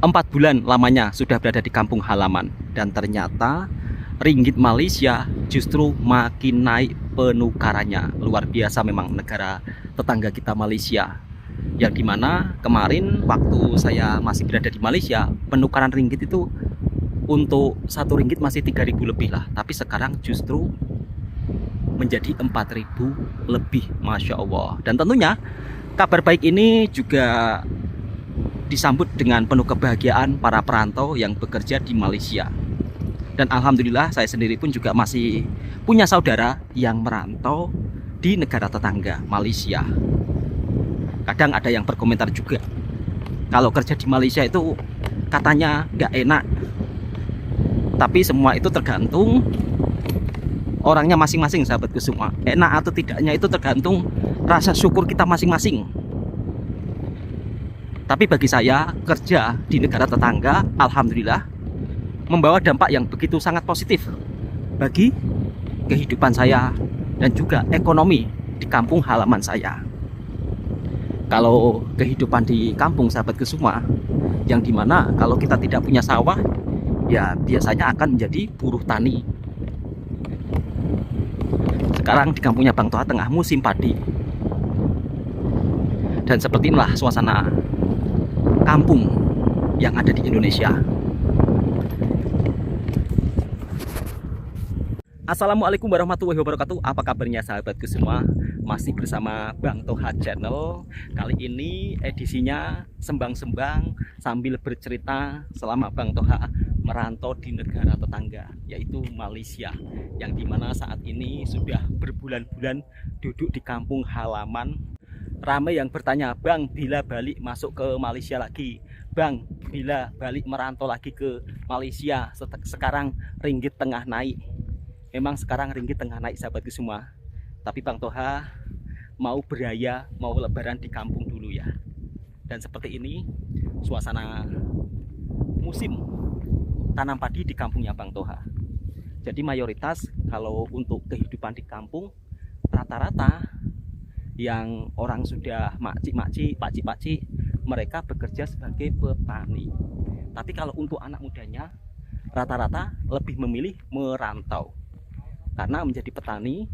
4 bulan lamanya sudah berada di kampung halaman, dan ternyata ringgit Malaysia justru makin naik penukarannya. Luar biasa memang negara tetangga kita Malaysia, yang dimana kemarin waktu saya masih berada di Malaysia, penukaran ringgit itu untuk 1 ringgit masih 3.000 lebih lah, tapi sekarang justru menjadi 4.000 lebih. Masya Allah. Dan tentunya kabar baik ini juga disambut dengan penuh kebahagiaan para perantau yang bekerja di Malaysia. Dan alhamdulillah saya sendiri pun juga masih punya saudara yang merantau di negara tetangga Malaysia. Kadang ada yang berkomentar juga, kalau kerja di Malaysia itu katanya nggak enak. Tapi semua itu tergantung orangnya masing-masing, sahabatku semua. Enak atau tidaknya itu tergantung rasa syukur kita masing-masing. Tapi bagi saya, kerja di negara tetangga, alhamdulillah, membawa dampak yang begitu sangat positif bagi kehidupan saya dan juga ekonomi di kampung halaman saya. Kalau kehidupan di kampung, sahabatku semua, yang dimana kalau kita tidak punya sawah, ya biasanya akan menjadi buruh tani. Sekarang di kampungnya Bang Toha tengah musim padi, dan seperti inilah suasana kampung yang ada di Indonesia. Assalamualaikum warahmatullahi wabarakatuh. Apa kabarnya sahabatku semua? Masih bersama Bang Toha Channel. Kali ini edisinya sembang-sembang sambil bercerita selama Bang Toha merantau di negara tetangga, yaitu Malaysia, yang dimana saat ini sudah berbulan-bulan duduk di kampung halaman. Ramai yang bertanya, Bang, bila balik masuk ke Malaysia lagi? Bang, bila balik merantau lagi ke Malaysia? Sekarang ringgit tengah naik. Memang sekarang ringgit tengah naik, sahabatku semua. Tapi Bang Toha mau beraya, mau lebaran di kampung dulu ya. Dan seperti ini suasana musim tanam padi di kampungnya Bang Toha. Jadi mayoritas kalau untuk kehidupan di kampung, rata-rata yang orang sudah makcik-makcik, pakcik-pakcik, mereka bekerja sebagai petani. Tapi kalau untuk anak mudanya, rata-rata lebih memilih merantau. Karena menjadi petani,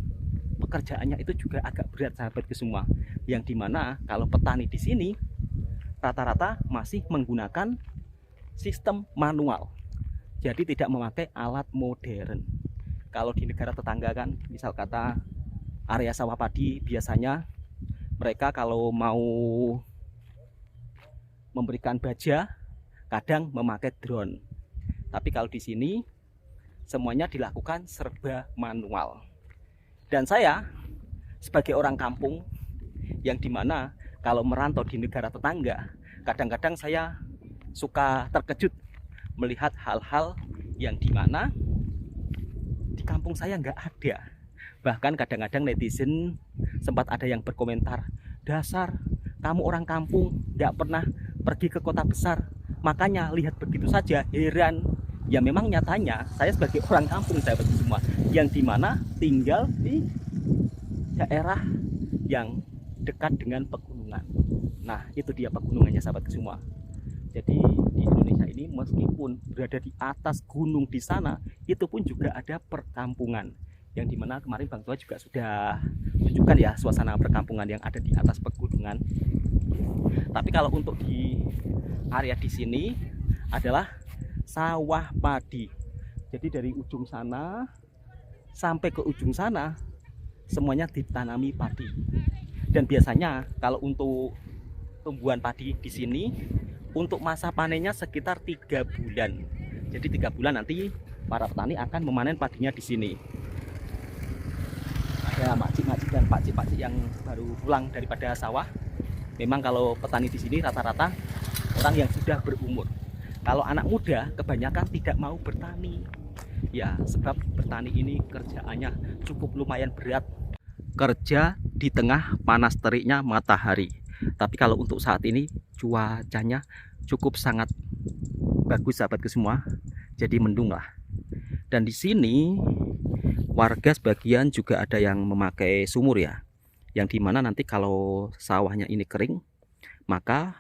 pekerjaannya itu juga agak berat, sahabatku semua. Yang dimana kalau petani di sini, rata-rata masih menggunakan sistem manual. Jadi tidak memakai alat modern. Kalau di negara tetangga kan, misal kata area sawah padi, biasanya mereka kalau mau memberikan baja, kadang memakai drone. Tapi kalau di sini semuanya dilakukan serba manual. Dan saya sebagai orang kampung, yang dimana kalau merantau di negara tetangga, kadang-kadang saya suka terkejut melihat hal-hal yang dimana di kampung saya nggak ada. Bahkan kadang-kadang netizen sempat ada yang berkomentar, dasar kamu orang kampung nggak pernah pergi ke kota besar, makanya lihat begitu saja heran. Ya memang nyatanya saya sebagai orang kampung, sahabat semua, yang dimana tinggal di daerah yang dekat dengan pegunungan. Nah itu dia pegunungannya, sahabat semua. Jadi di Indonesia ini meskipun berada di atas gunung di sana, itu pun juga ada perkampungan. Yang dimana kemarin Bang Toha juga sudah tunjukkan ya suasana perkampungan yang ada di atas pegunungan. Tapi kalau untuk di area di sini adalah sawah padi. Jadi dari ujung sana sampai ke ujung sana semuanya ditanami padi. Dan biasanya kalau untuk tumbuhan padi di sini, untuk masa panennya sekitar 3 bulan. Jadi 3 bulan nanti para petani akan memanen padinya di sini. Ada makcik-makcik dan pakcik-pakcik yang baru pulang daripada sawah. Memang kalau petani di sini rata-rata orang yang sudah berumur. Kalau anak muda kebanyakan tidak mau bertani. Ya, sebab bertani ini kerjaannya cukup lumayan berat. Kerja di tengah panas teriknya matahari. Tapi kalau untuk saat ini cuacanya cukup sangat bagus, sahabatku semua. Jadi mendung lah. Dan di sini warga sebagian juga ada yang memakai sumur ya, yang dimana nanti kalau sawahnya ini kering, maka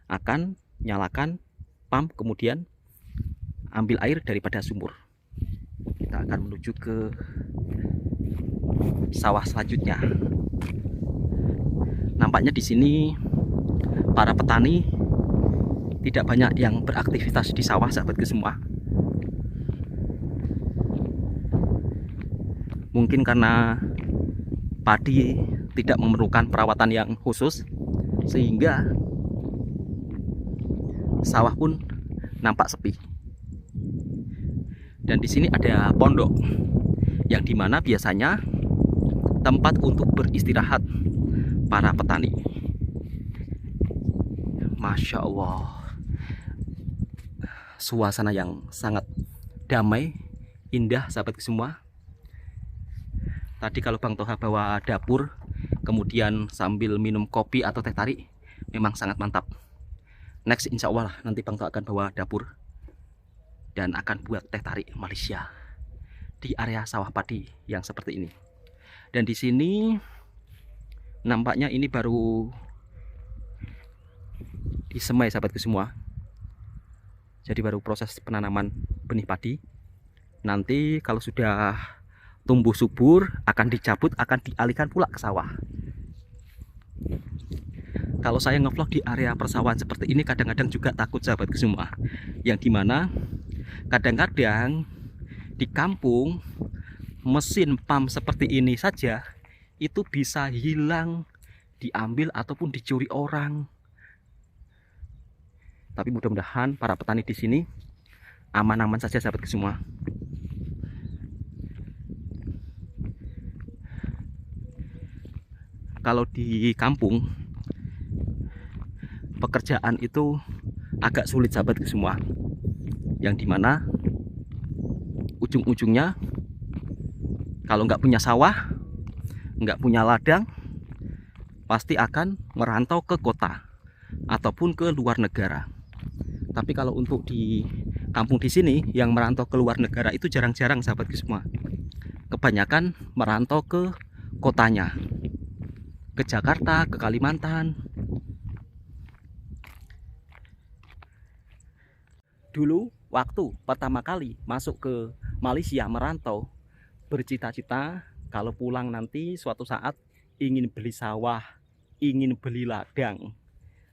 akan nyalakan pump, kemudian ambil air daripada sumur. Kita akan menuju ke sawah selanjutnya. Nampaknya di sini para petani tidak banyak yang beraktivitas di sawah, sahabatku semua. Mungkin karena padi tidak memerlukan perawatan yang khusus, sehingga sawah pun nampak sepi. Dan di sini ada pondok yang dimana biasanya tempat untuk beristirahat para petani. Masya Allah, suasana yang sangat damai, indah, sahabatku semua. Tadi kalau Bang Toha bawa dapur, kemudian sambil minum kopi atau teh tarik, memang sangat mantap. Next insya Allah nanti Bang Toha akan bawa dapur dan akan buat teh tarik Malaysia di area sawah padi yang seperti ini. Dan di sini nampaknya ini baru disemai, sahabatku semua. Jadi baru proses penanaman benih padi. Nanti kalau sudah tumbuh subur akan dicabut, akan dialihkan pula ke sawah. Kalau saya ngevlog di area persawahan seperti ini, kadang-kadang juga takut, sahabatku semua, yang dimana kadang-kadang di kampung mesin pump seperti ini saja itu bisa hilang, diambil ataupun dicuri orang. Tapi mudah-mudahan para petani di sini aman-aman saja, sahabatku semua. Kalau di kampung pekerjaan itu agak sulit, sahabatku semua, yang dimana ujung-ujungnya kalau nggak punya sawah, nggak punya ladang, pasti akan merantau ke kota ataupun ke luar negara. Tapi kalau untuk di kampung di sini yang merantau ke luar negara itu jarang-jarang, sahabatku semua. Kebanyakan merantau ke kotanya, ke Jakarta, ke Kalimantan. Dulu waktu pertama kali masuk ke Malaysia merantau, bercita-cita kalau pulang nanti suatu saat ingin beli sawah, ingin beli ladang.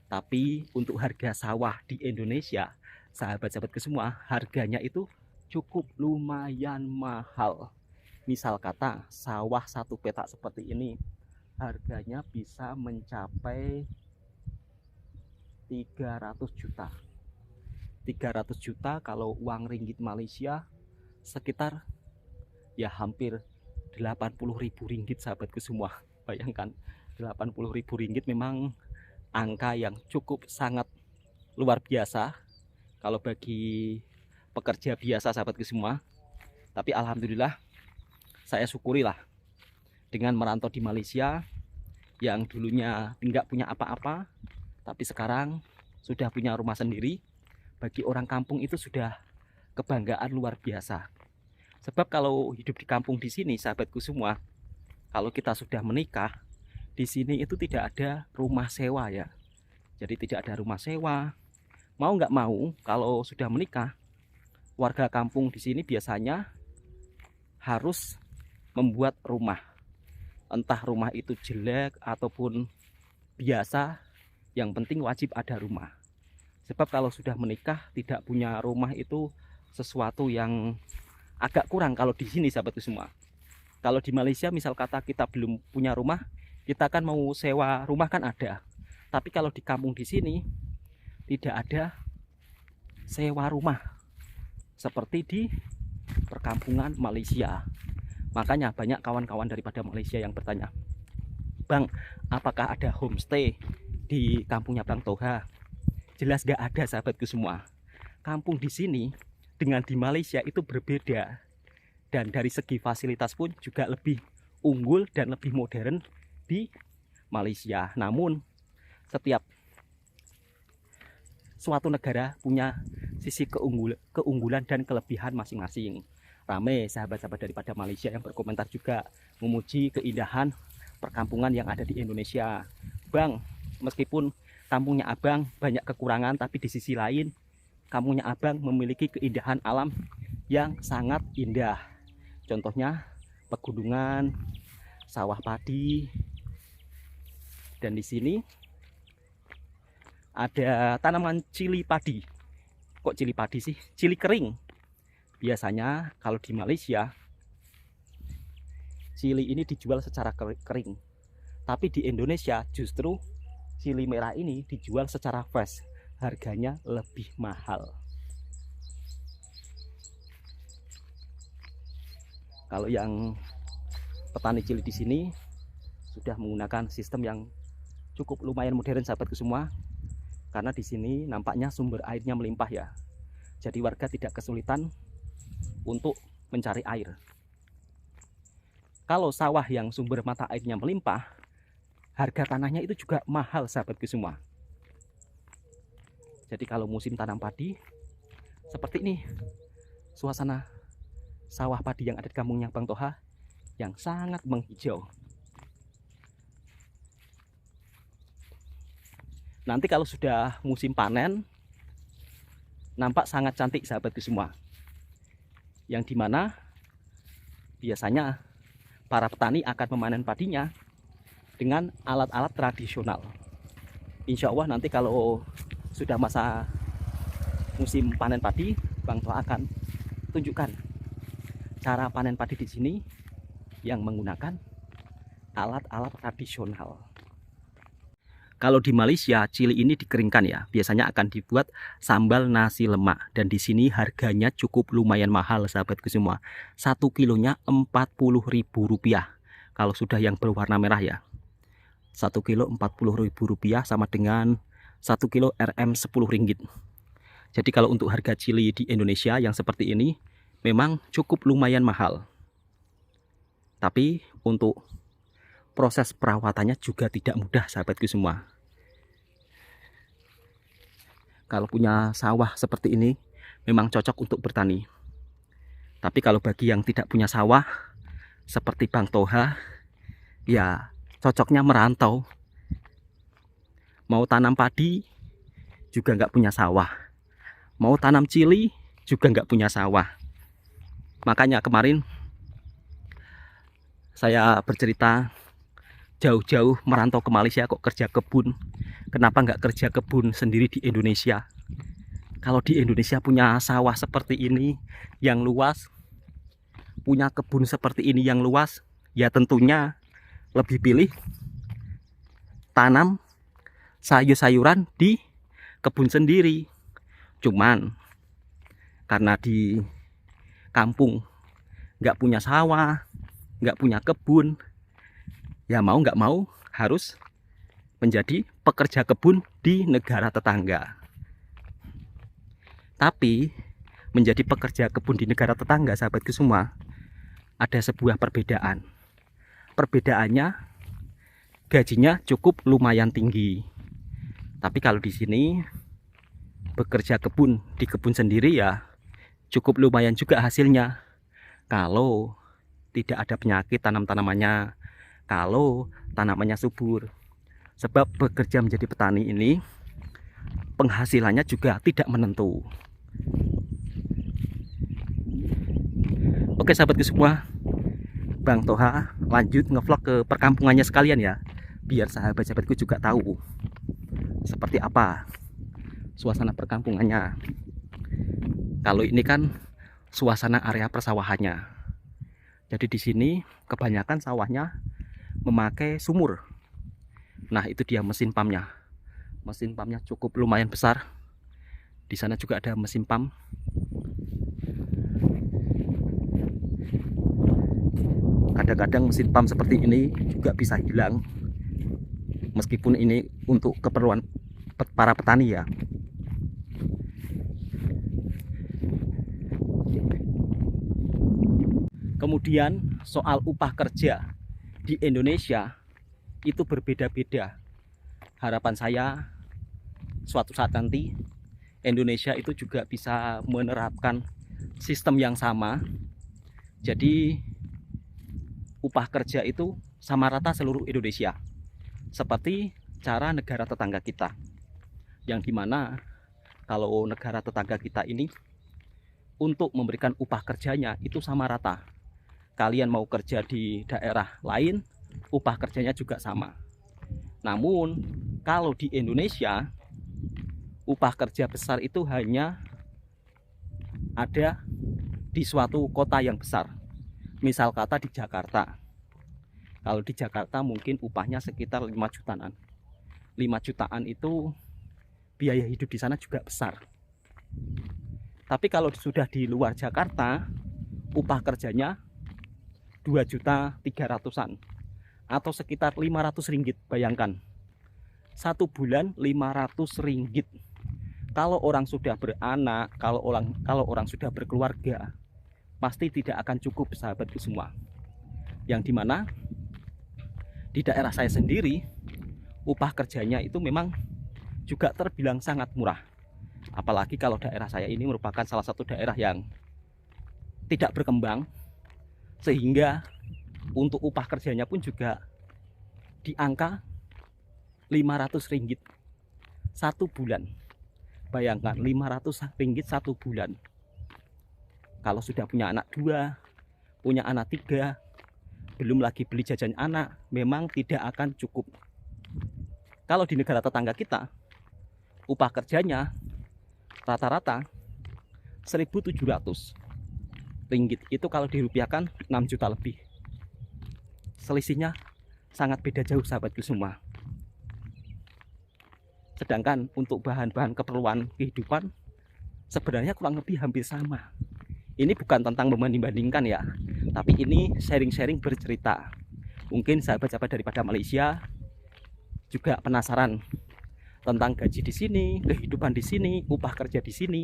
Tapi untuk harga sawah di Indonesia, sahabat-sahabatku semua, harganya itu cukup lumayan mahal. Misal kata sawah satu petak seperti ini harganya bisa mencapai 300 juta. 300 juta kalau uang ringgit Malaysia sekitar ya hampir 80.000 ringgit, sahabatku semua. Bayangkan 80.000 ringgit memang angka yang cukup sangat luar biasa kalau bagi pekerja biasa, sahabatku semua. Tapi alhamdulillah saya syukurilah dengan merantau di Malaysia yang dulunya enggak punya apa-apa, tapi sekarang sudah punya rumah sendiri. Bagi orang kampung itu sudah kebanggaan luar biasa. Sebab kalau hidup di kampung di sini, sahabatku semua, kalau kita sudah menikah, di sini itu tidak ada rumah sewa ya. Jadi tidak ada rumah sewa. Mau nggak mau, kalau sudah menikah, warga kampung di sini biasanya harus membuat rumah. Entah rumah itu jelek ataupun biasa, yang penting wajib ada rumah. Sebab kalau sudah menikah tidak punya rumah itu sesuatu yang agak kurang kalau di sini, sahabatku semua. Kalau di Malaysia misal kata kita belum punya rumah, kita kan mau sewa rumah kan ada. Tapi kalau di kampung di sini tidak ada sewa rumah seperti di perkampungan Malaysia. Makanya banyak kawan-kawan daripada Malaysia yang bertanya, "Bang, apakah ada homestay di kampungnya Bang Toha?" Jelas gak ada, sahabatku semua. Kampung di sini dengan di Malaysia itu berbeda. Dan dari segi fasilitas pun juga lebih unggul dan lebih modern di Malaysia. Namun setiap suatu negara punya sisi keunggulan dan kelebihan masing-masing. Ramai sahabat-sahabat daripada Malaysia yang berkomentar juga memuji keindahan perkampungan yang ada di Indonesia. Bang, meskipun kampungnya abang banyak kekurangan, tapi di sisi lain kampungnya Abang memiliki keindahan alam yang sangat indah. Contohnya pegunungan, sawah padi, dan di sini ada tanaman cili padi. Kok cili padi sih? Cili kering. Biasanya kalau di Malaysia cili ini dijual secara kering. Tapi di Indonesia justru cili merah ini dijual secara fresh. Harganya lebih mahal. Kalau yang petani cili di sini sudah menggunakan sistem yang cukup lumayan modern, sahabatku semua. Karena di sini nampaknya sumber airnya melimpah ya. Jadi warga tidak kesulitan untuk mencari air. Kalau sawah yang sumber mata airnya melimpah, harga tanahnya itu juga mahal, sahabatku semua. Jadi kalau musim tanam padi seperti ini, suasana sawah padi yang ada di kampungnya Bang Toha yang sangat menghijau. Nanti kalau sudah musim panen, nampak sangat cantik, sahabatku semua. Yang dimana biasanya para petani akan memanen padinya dengan alat-alat tradisional. Insya Allah nanti kalau sudah masa musim panen padi, Bang Toha akan tunjukkan cara panen padi di sini yang menggunakan alat-alat tradisional. Kalau di Malaysia, cili ini dikeringkan ya. Biasanya akan dibuat sambal nasi lemak. Dan di sini harganya cukup lumayan mahal, sahabatku semua. 1 kilonya Rp40.000. Kalau sudah yang berwarna merah ya. 1 kilo Rp40.000 sama dengan 1 kilo Rm Rp10. Jadi kalau untuk harga cili di Indonesia yang seperti ini memang cukup lumayan mahal. Tapi untuk proses perawatannya juga tidak mudah, sahabatku semua. Kalau punya sawah seperti ini memang cocok untuk bertani. Tapi kalau bagi yang tidak punya sawah seperti Bang Toha, ya cocoknya merantau. Mau tanam padi juga nggak punya sawah, mau tanam cili juga nggak punya sawah. Makanya kemarin saya bercerita jauh-jauh merantau ke Malaysia kok kerja kebun. Kenapa nggak kerja kebun sendiri di Indonesia? Kalau di Indonesia punya sawah seperti ini yang luas, punya kebun seperti ini yang luas, ya tentunya lebih pilih tanam sayur-sayuran di kebun sendiri. Cuman karena di kampung nggak punya sawah, nggak punya kebun, ya mau nggak mau harus menjadi pekerja kebun di negara tetangga. Tapi menjadi pekerja kebun di negara tetangga, sahabatku semua, ada sebuah perbedaan. Perbedaannya gajinya cukup lumayan tinggi. Tapi kalau di sini bekerja kebun di kebun sendiri ya cukup lumayan juga hasilnya. Kalau tidak ada penyakit tanam-tanamannya, kalau tanamannya subur. Sebab bekerja menjadi petani ini penghasilannya juga tidak menentu. Oke sahabatku semua, Bang Toha lanjut ngevlog ke perkampungannya sekalian ya, biar sahabat-sahabatku juga tahu seperti apa suasana perkampungannya. Kalau ini kan suasana area persawahannya. Jadi di sini kebanyakan sawahnya memakai sumur. Nah, itu dia mesin pumpnya. Mesin pumpnya cukup lumayan besar. Di sana juga ada mesin pump. Kadang-kadang mesin pump seperti ini juga bisa hilang. Meskipun ini untuk keperluan para petani ya. Kemudian soal upah kerja di Indonesia itu berbeda-beda. Harapan saya suatu saat nanti Indonesia itu juga bisa menerapkan sistem yang sama. Jadi upah kerja itu sama rata seluruh Indonesia. Seperti cara negara tetangga kita. Yang dimana kalau negara tetangga kita ini untuk memberikan upah kerjanya itu sama rata. Kalian mau kerja di daerah lain, upah kerjanya juga sama. Namun kalau di Indonesia, upah kerja besar itu hanya ada di suatu kota yang besar. Misal kata di Jakarta. Kalau di Jakarta mungkin upahnya sekitar 5 jutaan. 5 jutaan itu biaya hidup di sana juga besar. Tapi kalau sudah di luar Jakarta, upah kerjanya 2.300.000-an atau sekitar 500 ringgit. Bayangkan, 1 bulan 500 ringgit. Kalau orang sudah beranak, kalau orang sudah berkeluarga, pasti tidak akan cukup, sahabatku semua. Yang dimana di daerah saya sendiri, upah kerjanya itu memang juga terbilang sangat murah. Apalagi kalau daerah saya ini merupakan salah satu daerah yang tidak berkembang, sehingga untuk upah kerjanya pun juga di angka 500 ringgit 1 bulan. Bayangkan 500 ringgit 1 bulan. Kalau sudah punya anak 2, punya anak 3, belum lagi beli jajan anak, memang tidak akan cukup. Kalau di negara tetangga kita, upah kerjanya rata-rata 1.700 ringgit. Itu kalau dirupiahkan 6 juta lebih. Selisihnya sangat beda jauh, sahabatku semua. Sedangkan untuk bahan-bahan keperluan kehidupan sebenarnya kurang lebih hampir sama. Ini bukan tentang membanding-bandingkan ya, tapi ini sharing-sharing bercerita. Mungkin sahabat-sahabat daripada Malaysia juga penasaran tentang gaji di sini, kehidupan di sini, upah kerja di sini.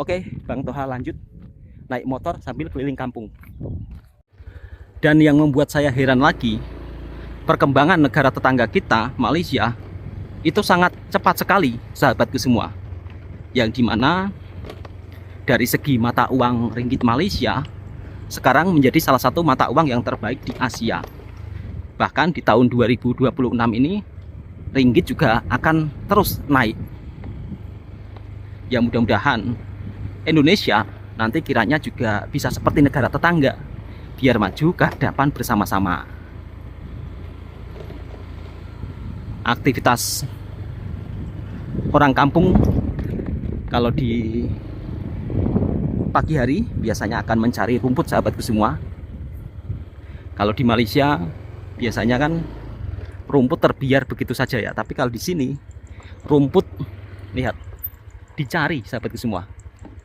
Oke, Bang Toha lanjut naik motor sambil keliling kampung. Dan yang membuat saya heran lagi, perkembangan negara tetangga kita, Malaysia, itu sangat cepat sekali, sahabatku semua. Yang dimana dari segi mata uang ringgit Malaysia sekarang menjadi salah satu mata uang yang terbaik di Asia. Bahkan di tahun 2026 ini ringgit juga akan terus naik. Ya mudah-mudahan Indonesia nanti kiranya juga bisa seperti negara tetangga, biar maju ke hadapan bersama-sama. Aktivitas orang kampung kalau di pagi hari biasanya akan mencari rumput, sahabatku semua. Kalau di Malaysia biasanya kan rumput terbiar begitu saja ya, tapi kalau di sini rumput, lihat, dicari, sahabatku semua,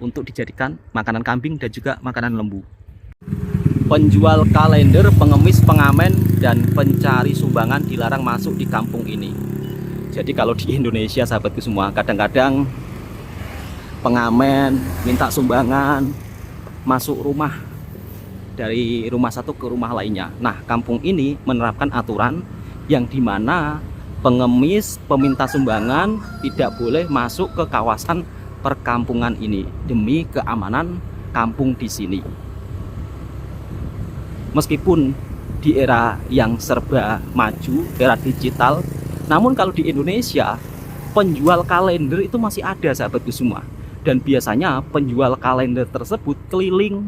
untuk dijadikan makanan kambing dan juga makanan lembu. Penjual kalender, pengemis, pengamen, dan pencari sumbangan dilarang masuk di kampung ini. Jadi kalau di Indonesia, sahabatku semua, kadang-kadang pengamen minta sumbangan masuk rumah, dari rumah satu ke rumah lainnya. Nah, kampung ini menerapkan aturan yang dimana pengemis, peminta sumbangan tidak boleh masuk ke kawasan perkampungan ini demi keamanan kampung di sini. Meskipun di era yang serba maju, era digital, namun kalau di Indonesia penjual kalender itu masih ada, sahabatku semua. Dan biasanya penjual kalender tersebut keliling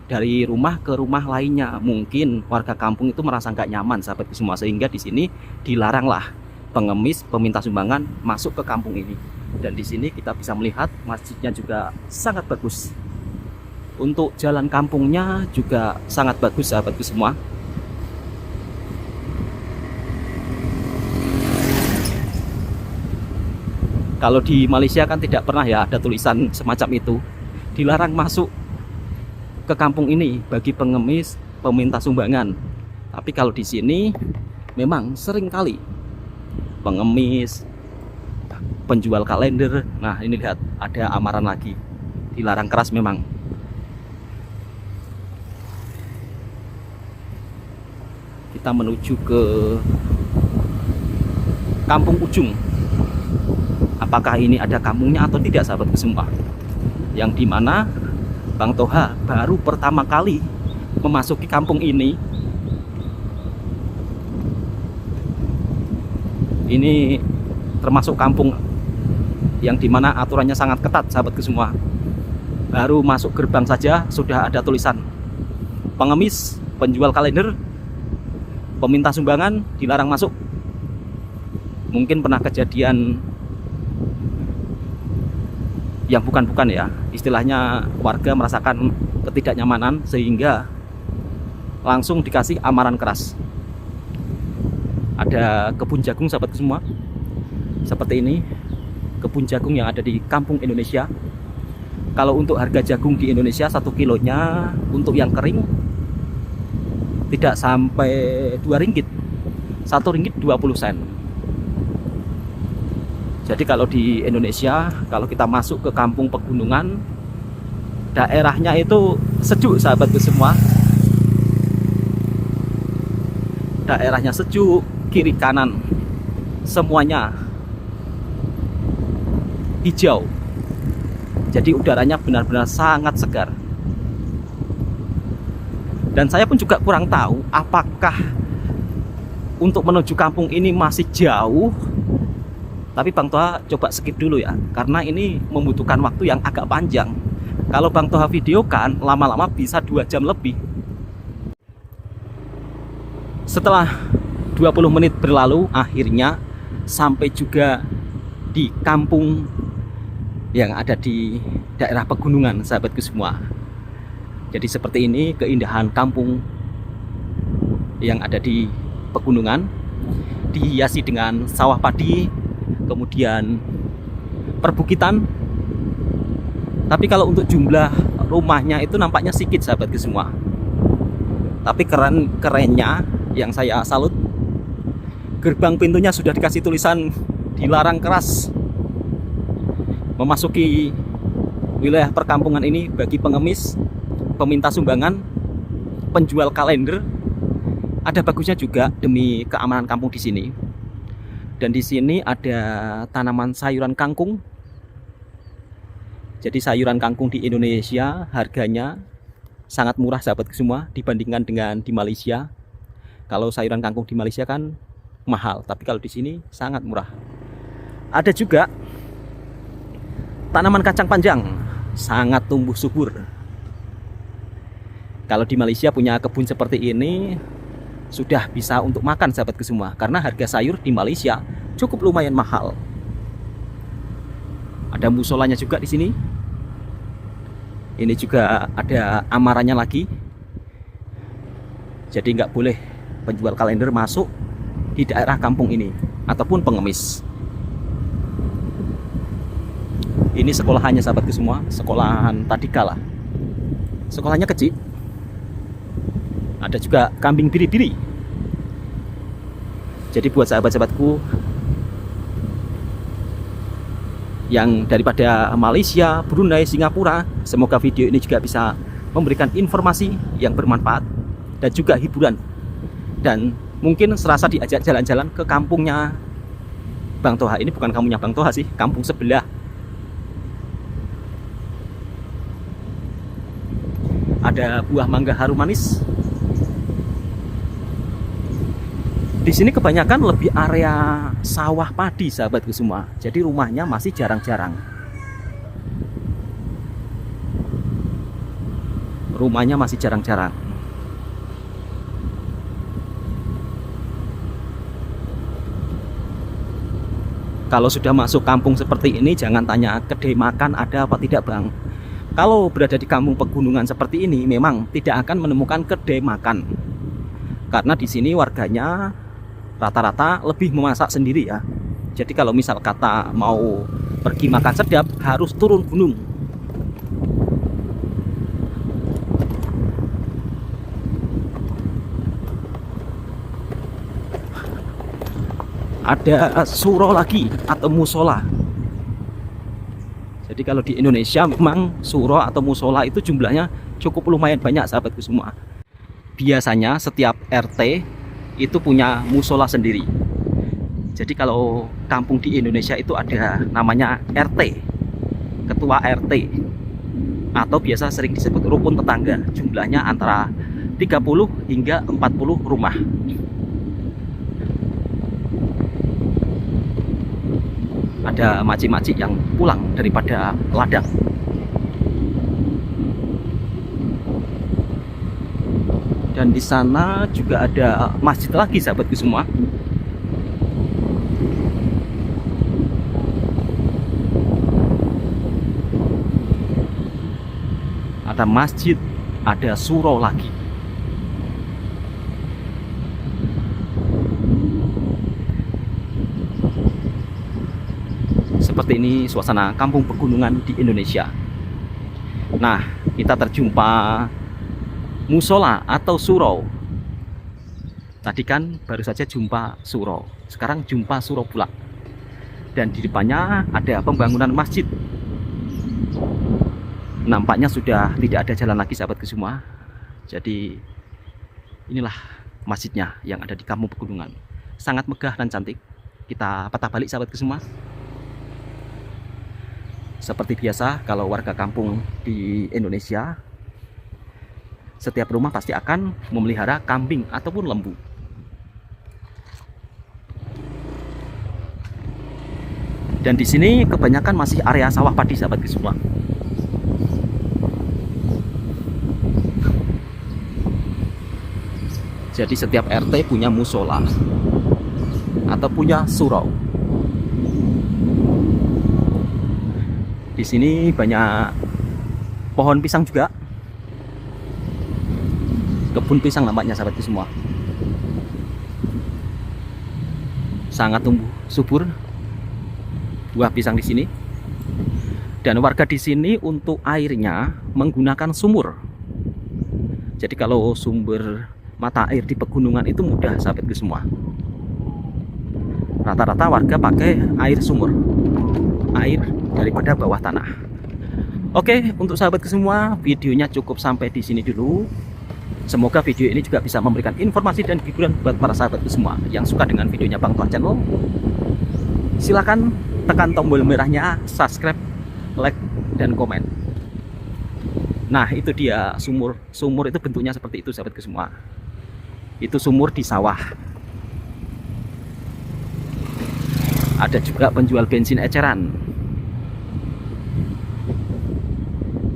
dari rumah ke rumah lainnya. Mungkin warga kampung itu merasa nggak nyaman, sahabatku semua, sehingga di sini dilaranglah pengemis, peminta sumbangan masuk ke kampung ini. Dan di sini kita bisa melihat masjidnya juga sangat bagus. Untuk jalan kampungnya juga sangat bagus, sahabatku semua. Kalau di Malaysia kan tidak pernah ya ada tulisan semacam itu, dilarang masuk ke kampung ini bagi pengemis, peminta sumbangan. Tapi kalau di sini memang sering kali pengemis, penjual kalender. Nah, ini lihat, ada amaran lagi, dilarang keras memang. Kita menuju ke kampung ujung. Apakah ini ada kampungnya atau tidak, sahabatku semua? Yang dimana Bang Toha baru pertama kali memasuki kampung ini. Ini termasuk kampung yang dimana aturannya sangat ketat sahabatku semua. Baru masuk gerbang saja sudah ada tulisan pengemis, penjual kalender, peminta sumbangan dilarang masuk. Mungkin pernah kejadian yang bukan-bukan ya, istilahnya warga merasakan ketidaknyamanan sehingga langsung dikasih amaran keras. Ada kebun jagung sahabatku semua, seperti ini kebun jagung yang ada di kampung Indonesia. Kalau untuk harga jagung di Indonesia 1 kilonya untuk yang kering tidak sampai 2 ringgit, 1 ringgit 20 sen. Jadi kalau di Indonesia, kalau kita masuk ke kampung pegunungan, daerahnya itu sejuk sahabatku semua. Daerahnya sejuk, kiri kanan semuanya hijau. Jadi udaranya benar-benar sangat segar. Dan saya pun juga kurang tahu apakah untuk menuju kampung ini masih jauh. Tapi Bang Toha coba skip dulu ya, karena ini membutuhkan waktu yang agak panjang. Kalau Bang Toha videokan, lama-lama bisa 2 jam lebih. Setelah 20 menit berlalu, akhirnya sampai juga di kampung yang ada di daerah pegunungan sahabatku semua. Jadi seperti ini keindahan kampung yang ada di pegunungan, dihiasi dengan sawah padi, kemudian perbukitan. Tapi kalau untuk jumlah rumahnya itu nampaknya sedikit sahabatku semua. Tapi kerennya yang saya salut, gerbang pintunya sudah dikasih tulisan dilarang keras memasuki wilayah perkampungan ini bagi pengemis, peminta sumbangan, penjual kalender. Ada bagusnya juga demi keamanan kampung di sini. Dan di sini ada tanaman sayuran kangkung. Jadi sayuran kangkung di Indonesia harganya sangat murah sahabatku semua dibandingkan dengan di Malaysia. Kalau sayuran kangkung di Malaysia kan mahal, tapi kalau di sini sangat murah. Ada juga tanaman kacang panjang, sangat tumbuh subur. Kalau di Malaysia punya kebun seperti ini sudah bisa untuk makan sahabatku semua, karena harga sayur di Malaysia cukup lumayan mahal. Ada musolanya juga di sini. Ini juga ada amarannya lagi. Jadi nggak boleh penjual kalender masuk di daerah kampung ini ataupun pengemis. Ini sekolahannya sahabatku semua, sekolahan Tadika lah. Sekolahnya kecil. Ada juga kambing biri-biri. Jadi buat sahabat-sahabatku yang daripada Malaysia, Brunei, Singapura, semoga video ini juga bisa memberikan informasi yang bermanfaat dan juga hiburan. Dan mungkin serasa diajak jalan-jalan ke kampungnya Bang Toha. Ini bukan kampungnya Bang Toha sih, kampung sebelah. Ada buah mangga harum manis. Di sini kebanyakan lebih area sawah padi sahabatku semua. Jadi rumahnya masih jarang-jarang. Rumahnya masih jarang-jarang. Kalau sudah masuk kampung seperti ini, jangan tanya kedai makan ada apa tidak Bang. Kalau berada di kampung pegunungan seperti ini, memang tidak akan menemukan kedai makan. Karena di sini warganya rata-rata lebih memasak sendiri ya. Jadi kalau misal kata mau pergi makan sedap, harus turun gunung. Ada suro lagi atau musola. Jadi kalau di Indonesia memang suro atau musola itu jumlahnya cukup lumayan banyak sahabatku semua. Biasanya setiap RT itu punya musola sendiri. Jadi kalau kampung di Indonesia itu ada namanya RT, ketua RT, atau biasa sering disebut rukun tetangga. Jumlahnya antara 30 hingga 40 rumah. ada makcik-makcik yang pulang daripada ladang. Dan di sana juga ada masjid lagi, sahabatku semua. Ada masjid, ada surau lagi. Seperti ini suasana kampung pegunungan di Indonesia. Nah, kita terjumpa musola atau surau. Tadi kan baru saja jumpa surau, sekarang jumpa surau pula. Dan di depannya ada pembangunan masjid. Nampaknya sudah tidak ada jalan lagi, sahabatku semua. Jadi inilah masjidnya yang ada di kampung pegunungan. Sangat megah dan cantik. Kita patah balik, sahabatku semua. Seperti biasa, kalau warga kampung di Indonesia, setiap rumah pasti akan memelihara kambing ataupun lembu. Dan di sini kebanyakan masih area sawah padi, sahabatku semua. Jadi setiap RT punya musola atau punya surau. Di sini banyak pohon pisang juga. Kebun pisang nampaknya, sahabatku semua. Sangat tumbuh subur buah pisang di sini. Dan warga di sini untuk airnya menggunakan sumur. Jadi kalau sumber mata air di pegunungan itu mudah, sahabatku semua. Rata-rata warga pakai air sumur, air daripada bawah tanah. Oke, untuk sahabatku semua, videonya cukup sampai di sini dulu. Semoga video ini juga bisa memberikan informasi dan hiburan buat para sahabatku semua yang suka dengan videonya Bang Toha Channel. Silahkan tekan tombol merahnya, subscribe, like, dan komen. Nah, itu dia sumur. Sumur itu bentuknya seperti itu, sahabatku semua. Itu sumur di sawah. Ada juga penjual bensin eceran.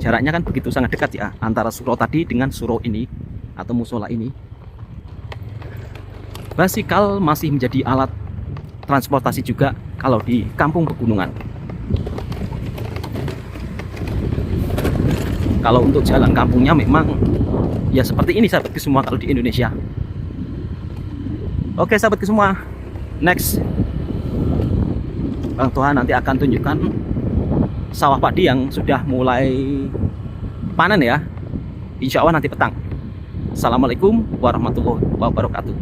Jaraknya kan begitu sangat dekat ya, antara surau tadi dengan surau ini atau musola ini. Basikal masih menjadi alat transportasi juga kalau di kampung pegunungan. Kalau untuk jalan kampungnya memang ya seperti ini, sahabatku semua, kalau di Indonesia. Oke, sahabatku semua, next Bang Toha nanti akan tunjukkan sawah padi yang sudah mulai panen ya. Insya Allah nanti petang. Assalamualaikum warahmatullahi wabarakatuh.